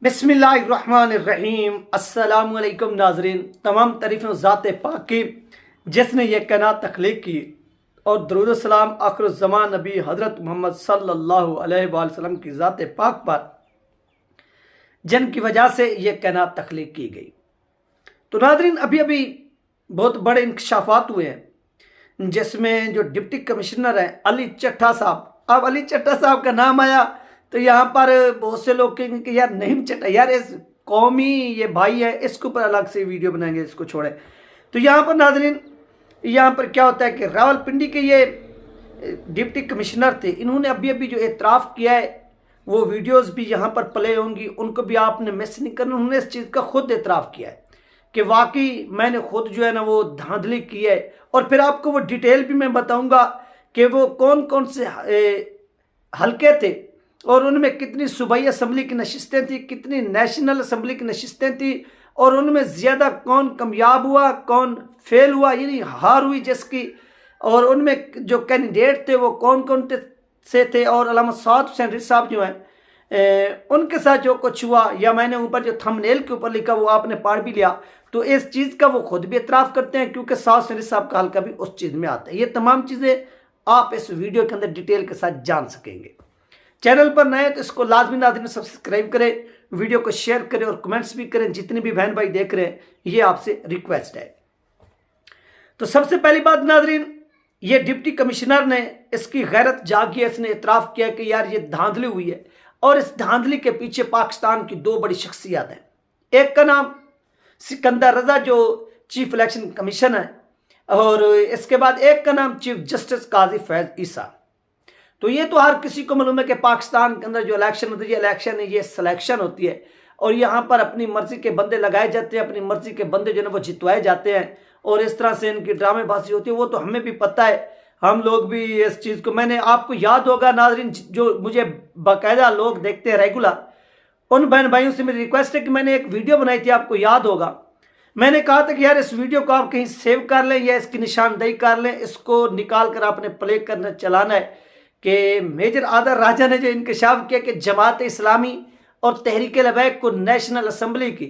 बिस्मिल्लाहिर्रहमानिर्रहीम। अस्सलामुअलैकुम नाजरीन, तमाम तारीफ़ें ज़ात पाक की जिसने ये कायनात तख्लीक की और दरूद सलाम आखिरुज़्ज़मान नबी हज़रत मोहम्मद सल्लल्लाहु अलैहि वसल्लम की ज़ात पाक पर जिनकी वजह से ये कायनात तख्लीक की गई। तो नाजरीन, अभी अभी बहुत बड़े इंकशाफात हुए हैं जिसमें जो डिप्टी कमिश्नर हैं अली चट्टा साहब, अब अली चट्टा साहब का नाम आया तो यहाँ पर बहुत से लोग कहेंगे कि यार नहीं चट्टा, यार इस कौमी ये भाई है, इसके ऊपर अलग से वीडियो बनाएंगे, इसको छोड़े। तो यहाँ पर नाजरीन, यहाँ पर क्या होता है कि रावलपिंडी के ये डिप्टी कमिश्नर थे, इन्होंने अभी अभी जो एतराफ़ किया है वो वीडियोस भी यहाँ पर प्ले होंगी, उनको भी आपने मिस नहीं करना। उन्होंने इस चीज़ का खुद एतराफ़ किया है कि वाकई मैंने खुद जो है ना वो धांधली की है, और फिर आपको वो डिटेल भी मैं बताऊंगा कि वो कौन कौन से हलके थे और उनमें कितनी सूबाई असम्बली की नशिस्तें थी, कितनी नेशनल असम्बली की नशिस्तें थी, और उनमें ज़्यादा कौन कामयाब हुआ कौन फेल हुआ, यानी हार हुई जिसकी, और उनमें जो कैंडिडेट थे वो कौन कौन से थे, और अल्लामा साद हुसैन रिज़वी साहब जो हैं उनके साथ जो कुछ हुआ, या मैंने ऊपर जो थंबनेल के ऊपर लिखा वो आपने पढ़ भी लिया। तो इस चीज़ का वो खुद भी एतराफ़ करते हैं क्योंकि साद हुसैन रिज़वी साहब का हल्का भी उस चीज़ में आता है। ये तमाम चीज़ें आप इस वीडियो के अंदर डिटेल के साथ जान सकेंगे। चैनल पर नए तो इसको लाजमी नाज़रीन सब्सक्राइब करें, वीडियो को शेयर करें और कमेंट्स भी करें। जितने भी बहन भाई देख रहे हैं ये आपसे रिक्वेस्ट है। तो सबसे पहली बात नाज़रीन, ये डिप्टी कमिश्नर ने इसकी गैरत जागी है, इसने इतराफ़ किया कि यार ये धांधली हुई है, और इस धांधली के पीछे पाकिस्तान की दो बड़ी शख्सियत हैं। एक का नाम सिकंदर रजा जो चीफ इलेक्शन कमीशन है, और इसके बाद एक का नाम चीफ जस्टिस काजी फैज ईसा। तो ये तो हर किसी को मालूम है कि पाकिस्तान के अंदर जो इलेक्शन होती है, ये इलेक्शन है, ये सिलेक्शन होती है, और यहाँ पर अपनी मर्जी के बंदे लगाए जाते हैं, अपनी मर्जी के बंदे जो है वो जितवाए जाते हैं, और इस तरह से इनकी ड्रामेबाजी होती है। वो तो हमें भी पता है, हम लोग भी इस चीज़ को, मैंने आपको याद होगा नाजरीन, जो मुझे बाकायदा लोग देखते हैं रेगुलर, उन बहन भाइयों से मेरी रिक्वेस्ट है कि मैंने एक वीडियो बनाई थी, आपको याद होगा, मैंने कहा था कि यार इस वीडियो को आप कहीं सेव कर लें या इसकी निशानदेही कर लें, इसको निकाल कर आपने प्ले करना चलाना है कि मेजर आदर राजा ने जो इंकशाफ किया कि जमात इस्लामी और तहरीक लबैक को नेशनल असम्बली की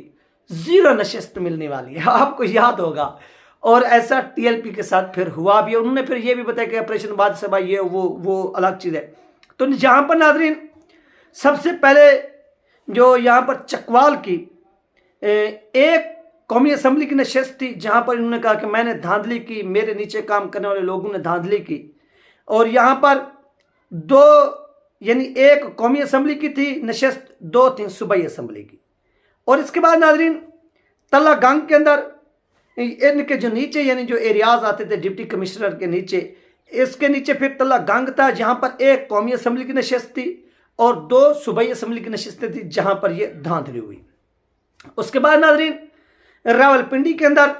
0 नशिस्त मिलने वाली है, आपको याद होगा। और ऐसा टीएलपी के साथ फिर हुआ भी। उन्होंने फिर ये भी बताया कि ऑपरेशन बादशाह ये वो अलग चीज़ है। तो जहाँ पर नाजरीन सबसे पहले जो यहाँ पर चकवाल की एक कौमी असम्बली की नशिस्त थी, जहाँ पर इन्होंने कहा कि मैंने धांधली की, मेरे नीचे काम करने वाले लोगों ने धांधली की, और यहाँ पर 2 यानी एक कौमी असम्बली की थी नशिस्त, 2 थी सूबाई असम्बली की। और इसके बाद नाजरीन तल्ला गंग के अंदर इनके जो नीचे यानी जो एरियाज आते थे डिप्टी कमिश्नर के नीचे, इसके नीचे फिर तल्ला गंग था जहाँ पर एक कौमी असम्बली की नशिस्त थी और 2 सूबाई असम्बली की नशिस्तें थी जहाँ पर ये धांधली हुई। उसके बाद नाजरीन रावलपिंडी के अंदर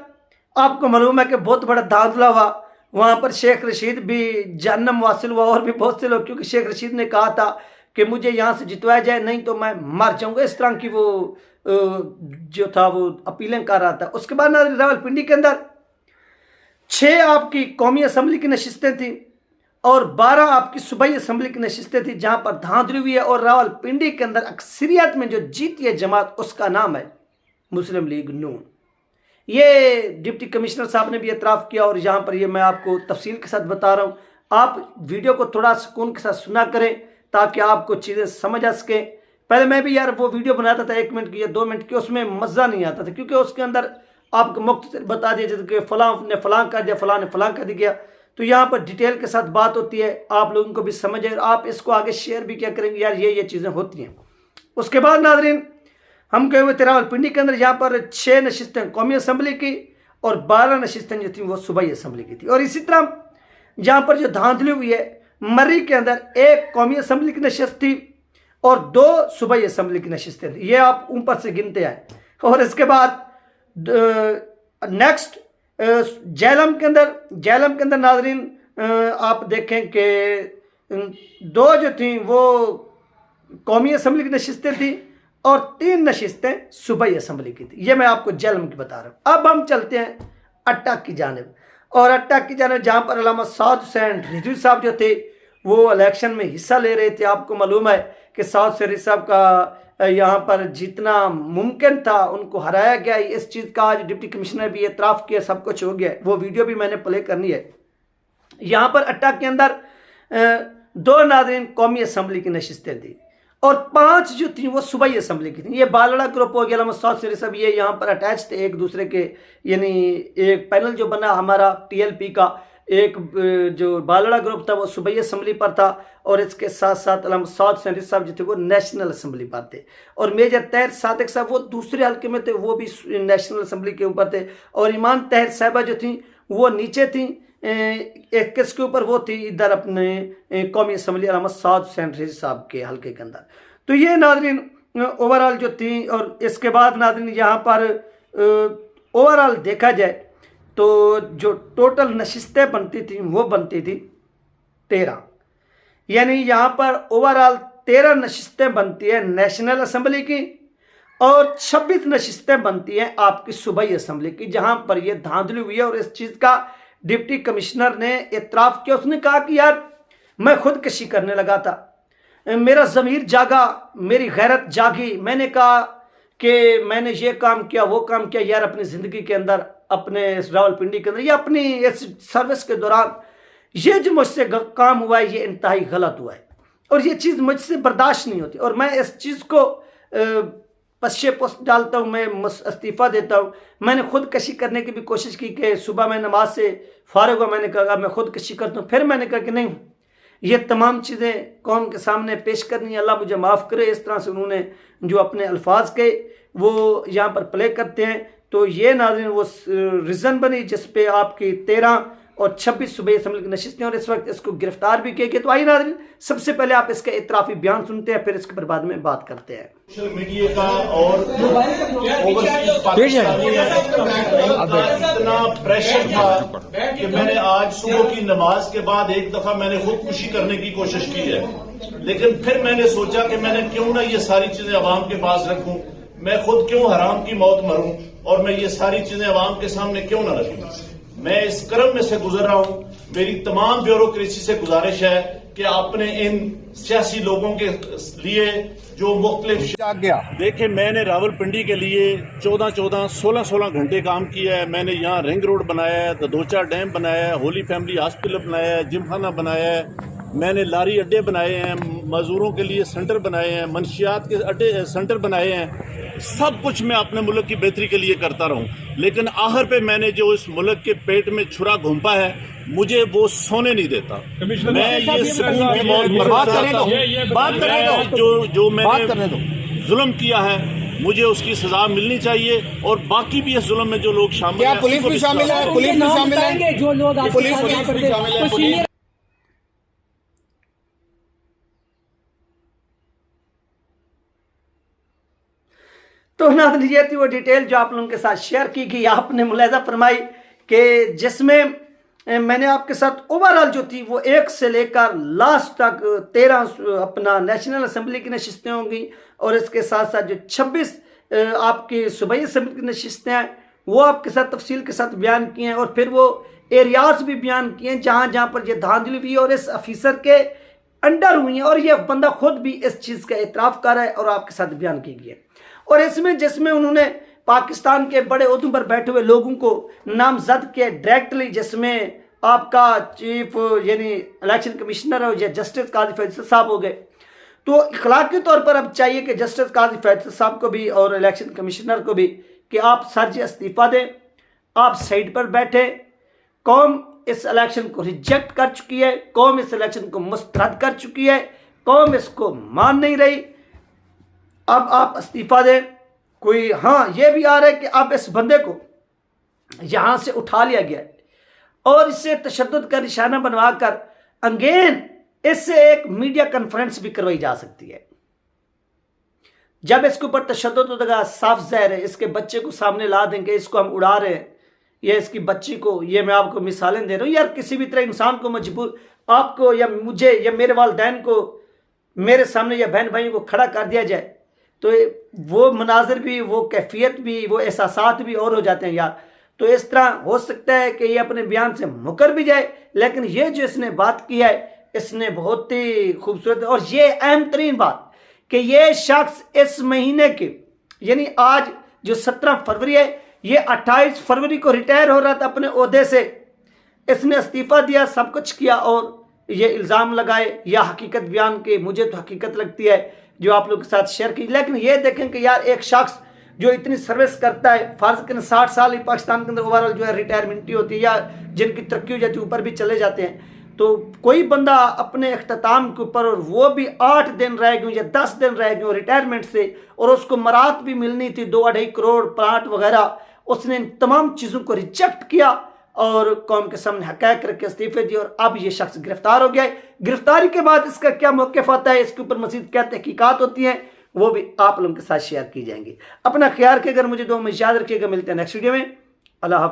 आपको मालूम है कि बहुत बड़ा धांधला हुआ, वहाँ पर शेख रशीद भी जहन्नम वासिल हुआ, और भी बहुत से लोग, क्योंकि शेख रशीद ने कहा था कि मुझे यहाँ से जितवाया जाए नहीं तो मैं मर जाऊँगा, इस तरह की वो जो था वो अपीलें कर रहा था। उसके बाद रावलपिंडी के अंदर 6 आपकी कौमी असम्बली की नशिस्तें थी और 12 आपकी सूबाई असम्बली की नशिस्तें थी जहाँ पर धांधली हुई है। और रावलपिंडी के अंदर अक्सरियत में जो जीती है जमात, उसका नाम है मुस्लिम लीग नून। ये डिप्टी कमिश्नर साहब ने भी एतराफ़ किया, और यहाँ पर ये मैं आपको तफसील के साथ बता रहा हूँ। आप वीडियो को थोड़ा सुकून के साथ सुना करें ताकि आपको चीज़ें समझ आ सकें। पहले मैं भी यार वो वीडियो बनाता था 1 मिनट की या 2 मिनट की, उसमें मज़ा नहीं आता था क्योंकि उसके अंदर आपको मुख्तसर बता दिया जैसे कि फ़लाँ ने फ़लाँ कर दिया, फ़लाँ ने फ़लाँ कर दिया। तो यहाँ पर डिटेल के साथ बात होती है, आप लोगों को भी समझ है, आप इसको आगे शेयर भी क्या करेंगे, यार ये चीज़ें होती हैं। उसके बाद नाजरीन हम गए हुए थे रावलपिंडी के अंदर, यहाँ पर 6 नशिस्तें कौमी असम्बली की और 12 नशिस्तें जो थी वो सूबाई असम्बली की थी। और इसी तरह जहाँ पर जो धांधली हुई है, मर्री के अंदर 1 कौमी असम्बली की नशिस्त थी और 2 सूबाई असम्बली की नशिस्तें थी, ये आप ऊपर से गिनते आए। और इसके बाद नेक्स्ट झेलम के अंदर नाजरीन आप देखें कि 2 जो थी वो कौमी असम्बली की नशिस्तें थी और 3 नशिस्तें सूबाई असम्बली की थी। ये मैं आपको झेलम की बता रहा हूँ। अब हम चलते हैं अट्टा की जानिब, और अट्टा की जानिब जहाँ पर अल्लामा साद हुसैन रिज़वी साहब जो थे वो इलेक्शन में हिस्सा ले रहे थे। आपको मालूम है कि साद हुसैन रिज़वी साहब का यहाँ पर जितना मुमकिन था उनको हराया गया। इस चीज़ का आज डिप्टी कमिश्नर भी एतराफ़ किया, सब कुछ हो गया। वो वीडियो भी मैंने प्ले करनी है। यहाँ पर अट्टा के अंदर 2 नाज़रीन कौमी असम्बली की नशिस्तें थी और 5 जो थी वो सूबाई असम्बली की थी। ये बालड़ा ग्रुप हो गया, मोहम्मद सौद सब ये यहाँ पर अटैच थे एक दूसरे के, यानी एक पैनल जो बना हमारा TLP का, एक जो बालड़ा ग्रुप था वो सूबाई असम्बली पर था और इसके साथ साथ मोहम्मद सौद साहब जो थे वो नेशनल असम्बली पर थे और मेजर तहर सादिक साहब वो दूसरे हल्के में थे, वो भी नेशनल असम्बली के ऊपर थे और ईमान तहर साहिबा जो थी वो नीचे थी, एक किसके ऊपर वो थी इधर अपने कौमी असम्बली मोहम्मद सौद साहब के हल्के के अंदर। तो ये नाज़रीन ओवरऑल जो थी। और इसके बाद नाज़रीन यहाँ पर ओवरऑल देखा जाए तो जो टोटल नशिस्तें बनती थी वो बनती थी 13, यानी यहाँ पर ओवरऑल 13 नशिस्तें बनती है नेशनल असम्बली की और 26 नशिस्तें बनती हैं आपकी सूबाई असम्बली की, जहाँ पर ये धांधली हुई है। और इस चीज़ का डिप्टी कमिश्नर ने एतराफ़ किया, उसने कहा कि यार मैं खुदकशी करने लगा था, मेरा ज़मीर जागा, मेरी गैरत जागी, मैंने कहा कि मैंने ये काम किया वो काम किया यार अपनी ज़िंदगी के अंदर, अपने रावलपिंडी के अंदर या अपनी इस सर्विस के दौरान ये जो मुझसे काम हुआ है ये इंतहाई गलत हुआ है और ये चीज़ मुझसे बर्दाश्त नहीं होती और मैं इस चीज़ को पश्चे पोस्ट डालता हूँ, मैं इस्तीफ़ा देता हूँ। मैंने खुदकशी करने की भी कोशिश की कि सुबह मैं नमाज से फारिग हुआ, मैंने कहा मैं खुदकशी करता हूँ, फिर मैंने कहा कि नहीं, ये तमाम चीज़ें कौम के सामने पेश करनी, अल्लाह मुझे माफ़ करे। इस तरह से उन्होंने जो अपने अल्फाज के वो यहाँ पर प्ले करते हैं। तो ये नाज़रीन वो रीज़न बनी जिस पे आपकी 13 और 26 सूबाई असम्बली की नशिस्तें और इस वक्त इसको गिरफ्तार भी किया गया। तो आइए नाज़रीन सबसे पहले आप इसका इतराफ़ी बयान सुनते हैं, फिर इसके पर बाद में बात करते हैं। सोशल मीडिया का और ओवरसीज पाकिस्तानी इतना प्रेशर था कि मैंने आज सुबह की नमाज के बाद एक दफा मैंने खुदकुशी करने की कोशिश की है, लेकिन फिर मैंने सोचा कि मैंने क्यों ना ये सारी चीजें अवाम के पास रखूं, मैं खुद क्यों हराम की मौत मरूं और मैं ये सारी चीजें अवाम के सामने क्यों ना रखूं। मैं इस क्रम में से गुजर रहा हूं। मेरी तमाम ब्यूरोक्रेसी से गुजारिश है कि आपने इन सियासी लोगों के लिए जो मुख्तलिफ देखे, मैंने रावलपिंडी के लिए 14-14, 16-16 घंटे काम किया है। मैंने यहाँ रिंग रोड बनाया है, ददोचा डैम बनाया है, होली फैमिली हॉस्पिटल बनाया है, जिम खाना बनाया है, मैंने लारी अड्डे बनाए हैं, मजदूरों के लिए सेंटर बनाए हैं, मंशियात के अड्डे सेंटर बनाए हैं। सब कुछ मैं अपने मुल्क की बेहतरी के लिए करता रहूं, लेकिन आखिर पे मैंने जो इस मुल्क के पेट में छुरा घोंपा है मुझे वो सोने नहीं देता। मैं ये सुकून की मौत जो मैंने जुल्म किया है मुझे उसकी सजा मिलनी चाहिए और बाकी भी इस जुल्म में जो लोग शामिल हैं, पुलिस भी शामिल है, पुलिस भी शामिल है, जो लोग पुलिस भी शामिल है। तो नाज़रीन ये थी वो डिटेल जो आप लोगों के साथ शेयर की गई। आपने मुलाहिज़ा फरमाई कि जिसमें मैंने आपके साथ ओवरऑल जो थी वो 1 से लेकर लास्ट तक 13 अपना नेशनल असम्बली की नशिस्तें होंगी और इसके साथ साथ जो 26 आपकी सूबाई असम्बली की नशिस्तें हैं वो आपके साथ तफसील के साथ बयान किए हैं और फिर वो एरियाज भी बयान किए हैं जहाँ जहाँ पर ये धांधली हुई और इस ऑफिसर के अंडर हुई है और ये बंदा खुद भी इस चीज़ का एतराफ़ कर रहा है और आपके साथ बयान की गई है। और इसमें जिसमें उन्होंने पाकिस्तान के बड़े ओहदों पर बैठे हुए लोगों को नामजद किया डायरेक्टली, जिसमें आपका चीफ यानी इलेक्शन कमिश्नर और जस्टिस काजी फैसल साहब हो गए। तो अखलाकी तौर पर अब चाहिए कि जस्टिस काजी फैसल साहब को भी और इलेक्शन कमिश्नर को भी कि आप सर इस्तीफ़ा दें, आप साइड पर बैठे। कौम इस इलेक्शन को रिजेक्ट कर चुकी है, कौम इस इलेक्शन को मुस्तरद कर चुकी है, कौम इसको मान नहीं रही। अब आप इस्तीफ़ा दें। कोई हाँ ये भी आ रहा है कि अब इस बंदे को यहाँ से उठा लिया गया है और इससे तशद्दुद का निशाना बनवाकर अगेन इससे एक मीडिया कॉन्फ्रेंस भी करवाई जा सकती है। जब इसके ऊपर तशद्दुद होगा साफ ज़ाहिर है इसके बच्चे को सामने ला देंगे, इसको हम उड़ा रहे हैं या इसकी बच्ची को, ये मैं आपको मिसालें दे रहा हूँ। यार किसी भी तरह इंसान को मजबूर आपको या मुझे या मेरे वालिदैन को मेरे सामने या बहन भाइयों को खड़ा कर दिया जाए तो वो मनाजिर भी, वो कैफियत भी, वो एहसासात भी और हो जाते हैं यार। तो इस तरह हो सकता है कि ये अपने बयान से मुकर भी जाए, लेकिन ये जो इसने बात की है इसने बहुत ही खूबसूरत और ये अहम तरीन बात कि ये शख्स इस महीने के यानी आज जो 17 फरवरी है, ये 28 फरवरी को रिटायर हो रहा था अपने ओहदे से। इसने इस्तीफा दिया, सब कुछ किया और ये इल्ज़ाम लगाए या हकीकत बयान के। मुझे तो हकीकत लगती है जो आप लोग के साथ शेयर की। लेकिन ये देखें कि यार एक शख्स जो इतनी सर्विस करता है, फर्ज करें 60 साल ही पाकिस्तान के अंदर ओवरऑल जो है रिटायरमेंट ही होती है या जिनकी तरक्की हो जाती है ऊपर भी चले जाते हैं, तो कोई बंदा अपने अख्ताम के ऊपर, और वो भी 8 दिन रह गए या 10 दिन रह गए रिटायरमेंट से, और उसको मरात भी मिलनी थी 2-2.5 करोड़ प्लाट वगैरह, उसने इन तमाम चीज़ों को रिजेक्ट किया और कौम के सामने हक़ाइक़ रख के इस्तीफे दिए और अब ये शख्स गिरफ्तार हो गया है। गिरफ्तारी के बाद इसका क्या मौक़िफ़ आता है, इसके ऊपर मज़ीद क्या तहकीकात होती हैं, वो भी आप लोगों के साथ शेयर की जाएंगी। अपना ख्याल रखिएगा, मुझे दुआ में याद रखिएगा। मिलते हैं नेक्स्ट वीडियो में। अल्लाह हाफ़िज़।